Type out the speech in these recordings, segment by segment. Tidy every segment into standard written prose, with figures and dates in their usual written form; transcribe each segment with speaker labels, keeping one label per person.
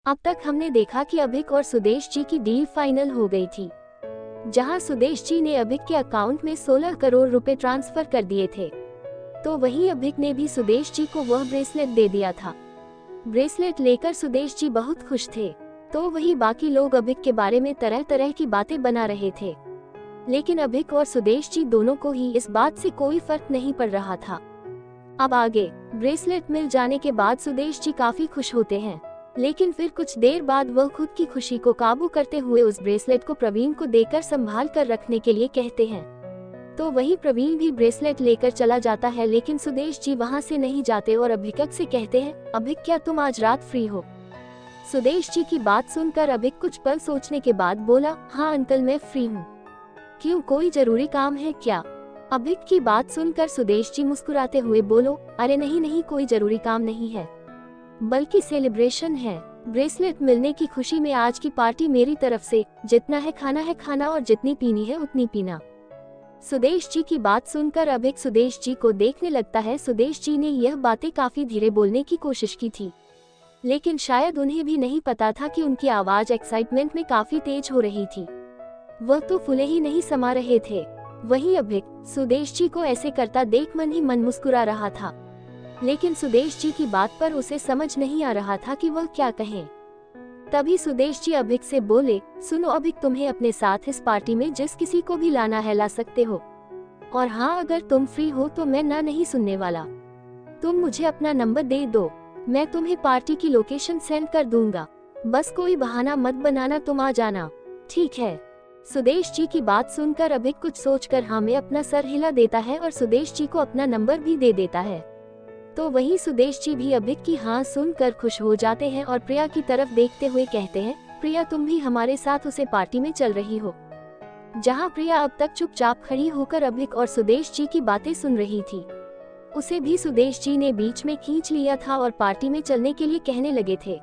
Speaker 1: अब तक हमने देखा कि अभिक और सुदेश जी की डील फाइनल हो गई थी, जहां सुदेश जी ने अभिक के अकाउंट में 16 करोड़ रुपए ट्रांसफर कर दिए थे। तो वहीं अभिक ने भी सुदेश जी को वह ब्रेसलेट दे दिया था। ब्रेसलेट लेकर सुदेश जी बहुत खुश थे। तो वही बाकी लोग अभिक के बारे में तरह तरह की बातें बना रहे थे, लेकिन अभिक और सुदेश जी दोनों को ही इस बात से कोई फर्क नहीं पड़ रहा था। अब आगे ब्रेसलेट मिल जाने के बाद सुदेश जी काफी खुश होते हैं, लेकिन फिर कुछ देर बाद वह खुद की खुशी को काबू करते हुए उस ब्रेसलेट को प्रवीण को देकर संभाल कर रखने के लिए कहते हैं। तो वही प्रवीण भी ब्रेसलेट लेकर चला जाता है, लेकिन सुदेश जी वहां से नहीं जाते और अभिक से कहते हैं, अभिक क्या तुम आज रात फ्री हो? सुदेश जी की बात सुनकर अभिक कुछ पल सोचने के बाद बोला, हाँ अंकल मैं फ्री हूँ। क्यों, कोई जरूरी काम है क्या? अभिक की बात सुनकर सुदेश जी मुस्कुराते हुए बोलो, अरे नहीं नहीं, कोई जरूरी काम नहीं है, बल्कि सेलिब्रेशन है। ब्रेसलेट मिलने की खुशी में आज की पार्टी मेरी तरफ से, जितना है खाना और जितनी पीनी है उतनी पीना। सुदेश जी की बात सुनकर अभिक सुदेश जी को देखने लगता है। सुदेश जी ने यह बातें काफी धीरे बोलने की कोशिश की थी, लेकिन शायद उन्हें भी नहीं पता था कि उनकी आवाज एक्साइटमेंट में काफी तेज हो रही थी। वह तो फूले ही नहीं समा रहे थे। वहीं अभिक सुदेश जी को ऐसे करता देख मन ही मन मुस्कुरा रहा था, लेकिन सुदेश जी की बात पर उसे समझ नहीं आ रहा था कि वह क्या कहें। तभी सुदेश जी अभिक से बोले, सुनो अभिक, तुम्हें अपने साथ इस पार्टी में जिस किसी को भी लाना है ला सकते हो, और हाँ अगर तुम फ्री हो तो मैं ना नहीं सुनने वाला। तुम मुझे अपना नंबर दे दो, मैं तुम्हें पार्टी की लोकेशन सेंड कर दूंगा, बस कोई बहाना मत बनाना, तुम आ जाना, ठीक है? सुदेश जी की बात सुनकर अभिक कुछ सोचकर हाँ में अपना सर हिला देता है और सुदेश जी को अपना नंबर भी दे देता है। तो वहीं सुदेश जी भी अभिक की हाँ सुनकर खुश हो जाते हैं और प्रिया की तरफ देखते हुए कहते हैं, प्रिया तुम भी हमारे साथ उसे पार्टी में चल रही हो? जहाँ प्रिया अब तक चुपचाप खड़ी होकर अभिक और सुदेश जी की बातें सुन रही थी, उसे भी सुदेश जी ने बीच में खींच लिया था और पार्टी में चलने के लिए कहने लगे थे।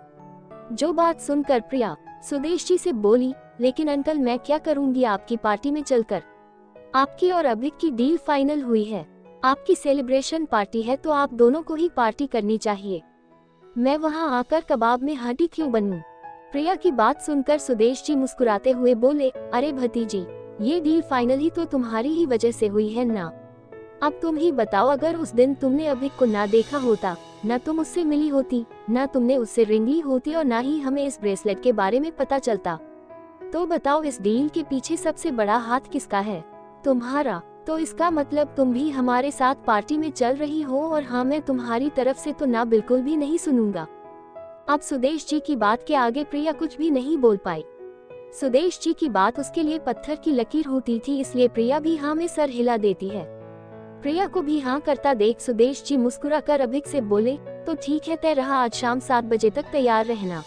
Speaker 1: जो बात सुनकर प्रिया सुदेश जी से बोली, लेकिन अंकल मैं क्या करूंगी आपकी पार्टी में चलकर? आपकी और अभिक की डील फाइनल हुई है, आपकी सेलिब्रेशन पार्टी है तो आप दोनों को ही पार्टी करनी चाहिए, मैं वहां आकर कबाब में हांडी क्यों बनूं? प्रिया की बात सुनकर सुदेश जी मुस्कुराते हुए बोले, अरे भतीजी, ये डील फाइनल ही तो तुम्हारी ही वजह से हुई है ना। अब तुम ही बताओ, अगर उस दिन तुमने अभिक को ना देखा होता, न तुम उससे मिली होती, न तुमने उससे रिंग ली होती और ना ही हमें इस ब्रेसलेट के बारे में पता चलता, तो बताओ इस डील के पीछे सबसे बड़ा हाथ किसका है? तुम्हारा। तो इसका मतलब तुम भी हमारे साथ पार्टी में चल रही हो, और हाँ मैं तुम्हारी तरफ से तो ना बिल्कुल भी नहीं सुनूंगा। अब सुदेश जी की बात के आगे प्रिया कुछ भी नहीं बोल पाई। सुदेश जी की बात उसके लिए पत्थर की लकीर होती थी, इसलिए प्रिया भी हाँ में सर हिला देती है। प्रिया को भी हाँ करता देख सुदेश जी मुस्कुराकर अभिक से बोले, तो ठीक है, तय रहा, आज शाम 7 बजे तक तैयार रहना,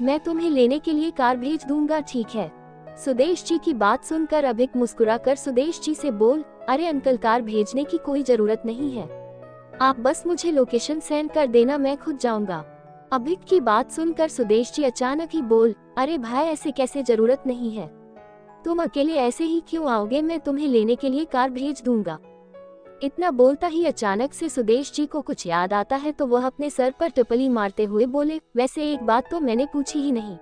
Speaker 1: मैं तुम्हें लेने के लिए कार भेज दूंगा, ठीक है? सुदेश जी की बात सुनकर अभिक मुस्कुराकर सुदेश जी से बोल, अरे अंकल कार भेजने की कोई जरूरत नहीं है, आप बस मुझे लोकेशन सेंड कर देना, मैं खुद जाऊंगा। अभिक की बात सुनकर सुदेश जी अचानक ही बोल, अरे भाई ऐसे कैसे, जरूरत नहीं है, तुम अकेले ऐसे ही क्यों आओगे, मैं तुम्हें लेने के लिए कार भेज दूंगा। इतना बोलता ही अचानक से सुदेश जी को कुछ याद आता है, तो वह अपने सर पर टिपली मारते हुए बोले, वैसे एक बात तो मैंने पूछी ही नहीं,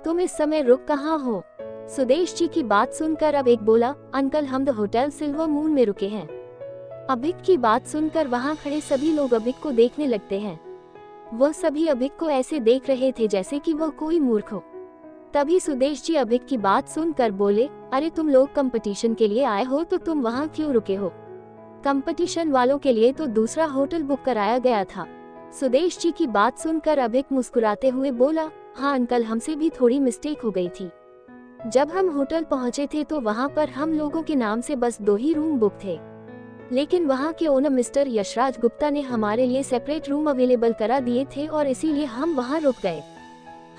Speaker 1: तुम इस समय रुक कहाँ हो? सुदेश जी की बात सुनकर अभिक बोला, अंकल हम द होटल सिल्वर मून में रुके हैं। अभिक की बात सुनकर वहाँ खड़े सभी लोग अभिक को देखने लगते हैं। वह सभी अभिक को ऐसे देख रहे थे जैसे कि वह कोई मूर्ख हो। तभी सुदेश जी अभिक की बात सुनकर बोले, अरे तुम लोग कंपटीशन के लिए आए हो तो तुम वहाँ क्यों रुके हो? कंपटीशन वालों के लिए तो दूसरा होटल बुक कराया गया था। सुदेश जी की बात सुनकर अभिक मुस्कुराते हुए बोला, हाँ अंकल, हमसे भी थोड़ी मिस्टेक हो गई थी। जब हम होटल पहुंचे थे तो वहां पर हम लोगों के नाम से बस 2 ही रूम बुक थे, लेकिन वहां के ओनर मिस्टर यशराज गुप्ता ने हमारे लिए सेपरेट रूम अवेलेबल करा दिए थे और इसीलिए हम वहां रुक गए।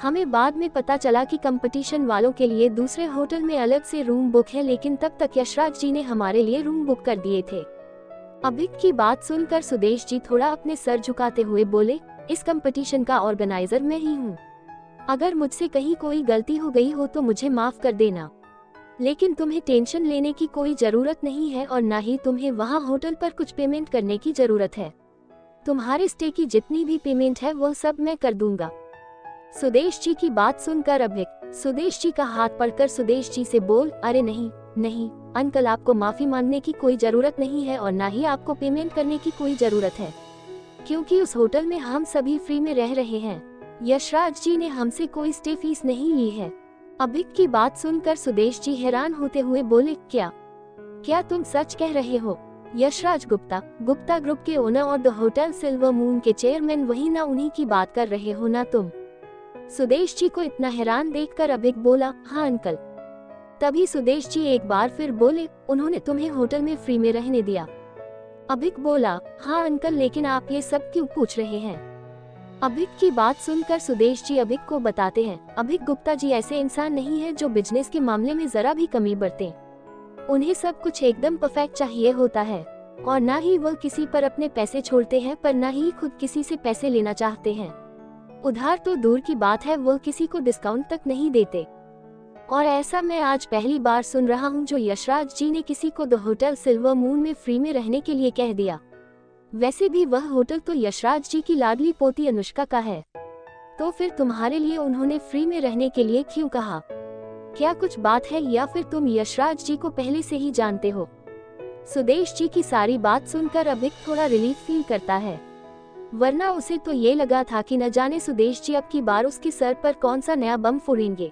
Speaker 1: हमें बाद में पता चला कि कंपटीशन वालों के लिए दूसरे होटल में अलग से रूम बुक है, लेकिन तब तक यशराज जी ने हमारे लिए रूम बुक कर दिए थे। अभिक की बात सुनकर सुदेश जी थोड़ा अपने सर झुकाते हुए बोले, इस कंपटीशन का ऑर्गेनाइजर मैं ही हूँ, अगर मुझसे कहीं कोई गलती हो गई हो तो मुझे माफ कर देना, लेकिन तुम्हें टेंशन लेने की कोई जरूरत नहीं है और ना ही तुम्हें वहाँ होटल पर कुछ पेमेंट करने की जरूरत है। तुम्हारे स्टे की जितनी भी पेमेंट है वह सब मैं कर दूंगा। सुदेश जी की बात सुनकर अभिक सुदेश जी का हाथ पकड़कर सुदेश जी से बोल, अरे नहीं नहीं अंकल, आपको माफी मांगने की कोई जरूरत नहीं है और ना ही आपको पेमेंट करने की कोई जरूरत है, क्योंकि उस होटल में हम सभी फ्री में रह रहे हैं। यशराज जी ने हमसे कोई स्टे फीस नहीं ली है। अभिक की बात सुनकर सुदेश जी हैरान होते हुए बोले, क्या तुम सच कह रहे हो? यशराज गुप्ता ग्रुप के ओनर और द होटल सिल्वर मून के चेयरमैन वही ना, उन्हीं की बात कर रहे हो ना तुम? सुदेश जी को इतना हैरान देखकर अभिक बोला, हाँ अंकल। तभी सुदेश जी एक बार फिर बोले, उन्होंने तुम्हें होटल में फ्री में रहने दिया? अभिक बोला, हाँ अंकल, लेकिन आप ये सब क्यों पूछ रहे हैं? अभिक की बात सुनकर सुदेश जी अभिक को बताते हैं, अभिक गुप्ता जी ऐसे इंसान नहीं है जो बिजनेस के मामले में जरा भी कमी बरते। उन्हें सब कुछ एकदम परफेक्ट चाहिए होता है और ना ही वह किसी पर अपने पैसे छोड़ते हैं, पर ना ही खुद किसी से पैसे लेना चाहते हैं। उधार तो दूर की बात है, वह किसी को डिस्काउंट तक नहीं देते। और ऐसा मैं आज पहली बार सुन रहा हूँ जो यशराज जी ने किसी को द होटल सिल्वर मून में फ्री में रहने के लिए कह दिया। वैसे भी वह होटल तो यशराज जी की लाडली पोती अनुष्का का है, तो फिर तुम्हारे लिए उन्होंने फ्री में रहने के लिए क्यों कहा? क्या कुछ बात है या फिर तुम यशराज जी को पहले से ही जानते हो? सुदेश जी की सारी बात सुनकर अभिक थोड़ा रिलीफ फील करता है, वरना उसे तो ये लगा था कि न जाने सुदेश जी अब की बार उसके सर पर कौन सा नया बम फोड़ेंगे।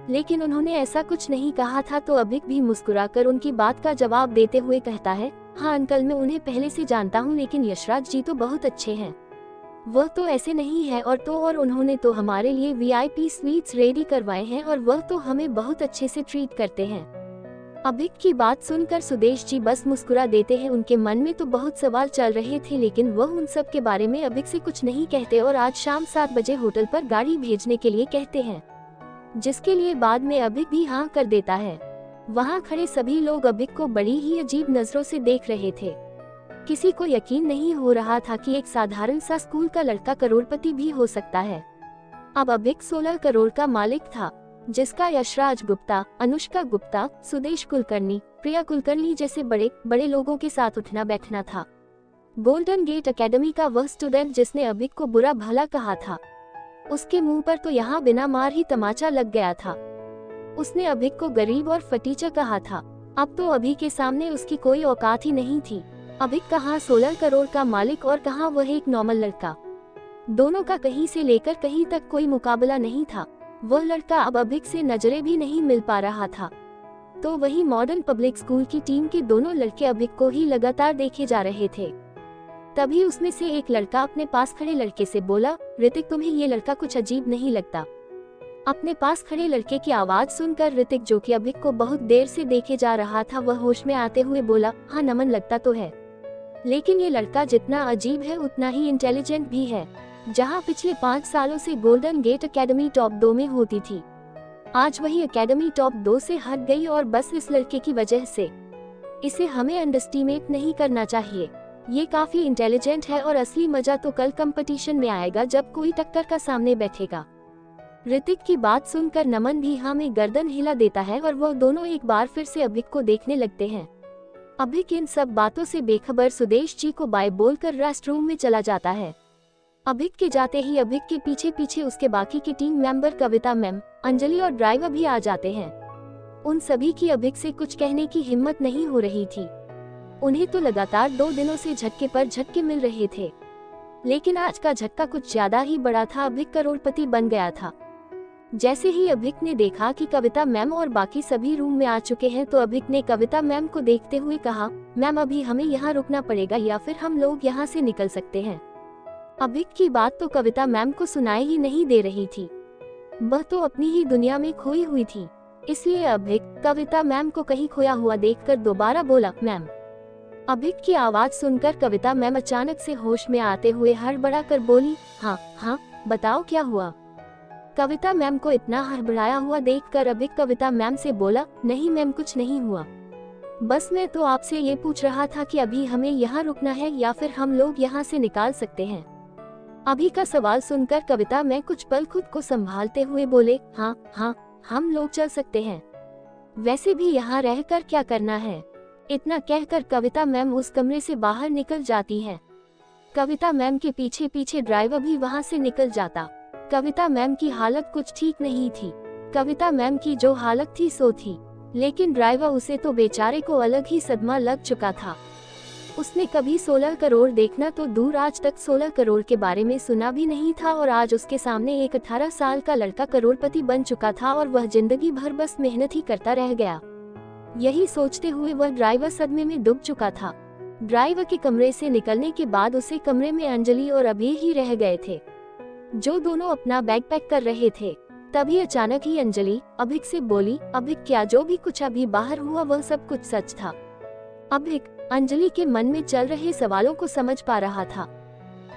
Speaker 1: लेकिन उन्होंने ऐसा कुछ नहीं कहा था, तो अभिक भी मुस्कुराकर उनकी बात का जवाब देते हुए कहता है, हाँ अंकल, मैं उन्हें पहले से जानता हूँ, लेकिन यशराज जी तो बहुत अच्छे हैं। वह तो ऐसे नहीं है, और उन्होंने तो हमारे लिए VIP स्वीट्स रेडी करवाए हैं और वह तो हमें बहुत अच्छे से ट्रीट करते हैं। अभिक की बात सुनकर सुदेश जी बस मुस्कुरा देते हैं। उनके मन में तो बहुत सवाल चल रहे थे, लेकिन वह उन सब के बारे में अभिक से कुछ नहीं कहते और आज शाम 7 बजे होटल पर गाड़ी भेजने के लिए कहते हैं, जिसके लिए बाद में अभिक भी हाँ कर देता है। वहाँ खड़े सभी लोग अभिक को बड़ी ही अजीब नजरों से देख रहे थे। किसी को यकीन नहीं हो रहा था कि एक साधारण सा स्कूल का लड़का करोड़पति भी हो सकता है। अब अभिक 16 करोड़ का मालिक था, जिसका यशराज गुप्ता, अनुष्का गुप्ता, सुदेश कुलकर्णी, प्रिया कुलकर्णी जैसे बड़े बड़े लोगों के साथ उठना बैठना था। गोल्डन गेट एकेडमी का वह स्टूडेंट जिसने अभिक को बुरा भला कहा था, उसके मुंह पर तो यहाँ बिना मार ही तमाचा लग गया था। उसने अभिक को गरीब और फटीचर कहा था। अब तो अभी के सामने उसकी कोई औकात ही नहीं थी। अभिक कहाँ 16 करोड़ का मालिक और कहाँ वह एक नॉर्मल लड़का। दोनों का कहीं से लेकर कहीं तक कोई मुकाबला नहीं था। वह लड़का अब अभिक से नजरे भी नहीं मिल पा रहा था। तो वही मॉडर्न पब्लिक स्कूल की टीम के दोनों लड़के अभिक को ही लगातार देखे जा रहे थे। तभी उसमें से एक लड़का अपने पास खड़े लड़के से बोला, ऋतिक, तुम्हें ये लड़का कुछ अजीब नहीं लगता? अपने पास खड़े लड़के की आवाज सुनकर ऋतिक, जो कि अभिक को बहुत देर से देखे जा रहा था, वह होश में आते हुए बोला, हाँ नमन, लगता तो है, लेकिन ये लड़का जितना अजीब है उतना ही इंटेलिजेंट भी है। जहाँ पिछले 5 सालों से गोल्डन गेट एकेडमी टॉप 2 में होती थी, आज वही एकेडमी टॉप 2 से हट गई और बस इस लड़के की वजह से। इसे हमें अंडरस्टिमेट नहीं करना चाहिए। ये काफी इंटेलिजेंट है और असली मजा तो कल कंपटीशन में आएगा जब कोई टक्कर का सामने बैठेगा। ऋतिक की बात सुनकर नमन भी हाँ में गर्दन हिला देता है और वह दोनों एक बार फिर से अभिक को देखने लगते हैं। अभिक इन सब बातों से बेखबर सुदेश जी को बाय बोलकर रेस्टरूम में चला जाता है। अभिक के जाते ही अभिक के पीछे पीछे उसके बाकी की टीम मेंबर कविता मैम, अंजलि और ड्राइवर भी आ जाते हैं। उन सभी की अभिक से कुछ कहने की हिम्मत नहीं हो रही थी। उन्हें तो लगातार 2 दिनों से झटके पर झटके मिल रहे थे, लेकिन आज का झटका कुछ ज्यादा ही बड़ा था। अभिक करोड़पति बन गया था। जैसे ही अभिक ने देखा कि कविता मैम और बाकी सभी रूम में आ चुके हैं, तो अभिक ने कविता मैम को देखते हुए कहा, मैम अभी हमें यहाँ रुकना पड़ेगा या फिर हम लोग यहाँ से निकल सकते हैं। अभिक की बात तो कविता मैम को सुनाई ही नहीं दे रही थी। वह तो अपनी ही दुनिया में खोई हुई थी। इसलिए अभिक कविता मैम को कहीं खोया हुआ देखकर दोबारा बोला, मैम। अभिक की आवाज सुनकर कविता मैम अचानक से होश में आते हुए हड़बड़ा कर बोली, हाँ बताओ क्या हुआ। कविता मैम को इतना हड़बड़ाया हुआ देखकर अभिक कविता मैम से बोला, नहीं मैम, कुछ नहीं हुआ, बस मैं तो आपसे ये पूछ रहा था कि अभी हमें यहाँ रुकना है या फिर हम लोग यहाँ से निकाल सकते हैं। अभी का सवाल सुनकर कविता मैम कुछ पल खुद को संभालते हुए बोले, हाँ हम लोग चल सकते हैं, वैसे भी यहाँ रहकर क्या करना है। इतना कहकर कविता मैम उस कमरे से बाहर निकल जाती है। कविता मैम के पीछे पीछे ड्राइवर भी वहाँ से निकल जाता। कविता मैम की हालत कुछ ठीक नहीं थी। कविता मैम की जो हालत थी सो थी, लेकिन ड्राइवर उसे तो बेचारे को अलग ही सदमा लग चुका था। उसने कभी 16 करोड़ देखना तो दूर, आज तक 16 करोड़ के बारे में सुना भी नहीं था, और आज उसके सामने एक 18 साल का लड़का करोड़पति बन चुका था और वह जिंदगी भर बस मेहनत ही करता रह गया। यही सोचते हुए वह ड्राइवर सदमे में डूब चुका था। ड्राइवर के कमरे से निकलने के बाद उसे कमरे में अंजलि और अभी ही रह गए थे, जो दोनों अपना बैग पैक कर रहे थे। तभी अचानक ही अंजलि अभिक से बोली, अभिक क्या जो भी कुछ अभी बाहर हुआ वह सब कुछ सच था? अभिक अंजलि के मन में चल रहे सवालों को समझ पा रहा था।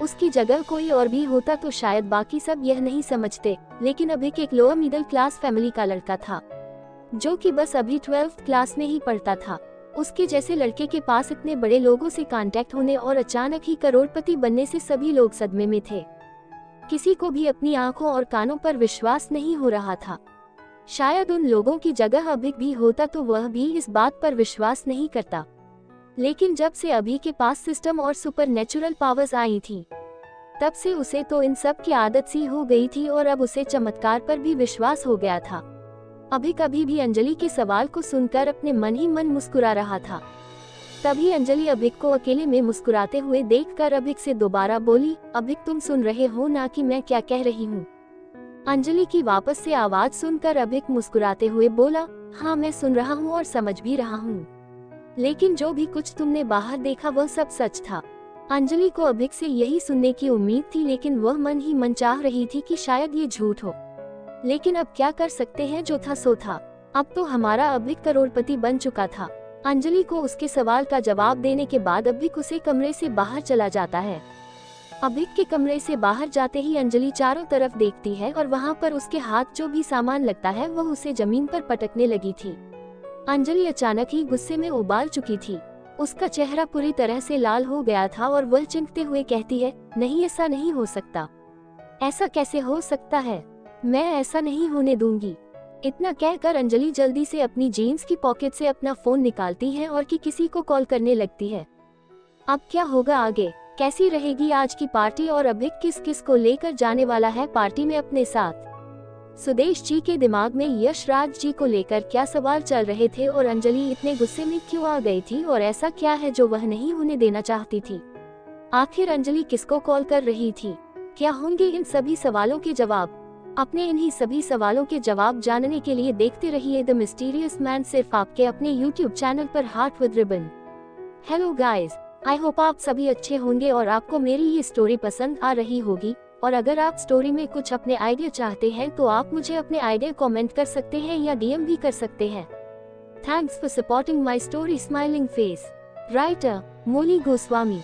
Speaker 1: उसकी जगह कोई और भी होता तो शायद बाकी सब यह नहीं समझते, लेकिन अभिक एक लोअर मिडिल क्लास फैमिली का लड़का था, जो कि बस अभी 12th क्लास में ही पढ़ता था। उसके जैसे लड़के के पास इतने बड़े लोगों से कांटेक्ट होने और अचानक ही करोड़पति बनने से सभी लोग सदमे में थे। किसी को भी अपनी आंखों और कानों पर विश्वास नहीं हो रहा था। शायद उन लोगों की जगह अभिक भी होता तो वह भी इस बात पर विश्वास नहीं करता। लेकिन जब से अभी के पास सिस्टम और सुपरनेचुरल पावर्स आई थी, तब से उसे तो इन सब की आदत सी हो गई थी और अब उसे चमत्कार पर भी विश्वास हो गया था। अभी कभी भी अंजलि के सवाल को सुनकर अपने मन ही मन मुस्कुरा रहा था। तभी अंजलि अभिक को अकेले में मुस्कुराते हुए देखकर अभिक से दोबारा बोली, अभिक तुम सुन रहे हो ना कि मैं क्या कह रही हूँ? अंजलि की वापस से आवाज सुनकर अभिक मुस्कुराते हुए बोला, हाँ मैं सुन रहा हूँ और समझ भी रहा हूँ, लेकिन जो भी कुछ तुमने बाहर देखा वह सब सच था। अंजलि को अभिक से यही सुनने की उम्मीद थी, लेकिन वह मन ही मन चाह रही थी कि शायद ये झूठ हो, लेकिन अब क्या कर सकते हैं, जो था सो था। अब तो हमारा अभिक करोड़पति बन चुका था। अंजलि को उसके सवाल का जवाब देने के बाद अभिक उसे कमरे से बाहर चला जाता है। अभिक के कमरे से बाहर जाते ही अंजलि चारों तरफ देखती है और वहाँ पर उसके हाथ जो भी सामान लगता है वह उसे जमीन पर पटकने लगी थी। अंजलि अचानक ही गुस्से में उबाल चुकी थी। उसका चेहरा पूरी तरह से लाल हो गया था और वह चिंकते हुए कहती है, नहीं ऐसा नहीं हो सकता, ऐसा कैसे हो सकता है, मैं ऐसा नहीं होने दूंगी। इतना कहकर अंजलि जल्दी से अपनी जीन्स की पॉकेट से अपना फोन निकालती है और किसी को कॉल करने लगती है। अब क्या होगा आगे, कैसी रहेगी आज की पार्टी और अभिक किस किस को लेकर जाने वाला है पार्टी में अपने साथ? सुदेश जी के दिमाग में यश राज जी को लेकर क्या सवाल चल रहे थे और अंजलि इतने गुस्से में क्यों आ गई थी और ऐसा क्या है जो वह नहीं होने देना चाहती थी? आखिर अंजलि किसको कॉल कर रही थी? क्या होंगे इन सभी सवालों के जवाब? अपने इन्हीं सभी सवालों के जवाब जानने के लिए देखते रहिए द मिस्टीरियस मैन, सिर्फ आपके अपने YouTube चैनल पर heart with ribbon. Hello guys, I hope आप सभी अच्छे होंगे और आपको मेरी ये स्टोरी पसंद आ रही होगी। और अगर आप स्टोरी में कुछ अपने आइडिया चाहते हैं तो आप मुझे अपने आइडिया कमेंट कर सकते हैं या DM भी कर सकते हैं। Thanks for supporting my story smiling face. Writer Moli Goswami.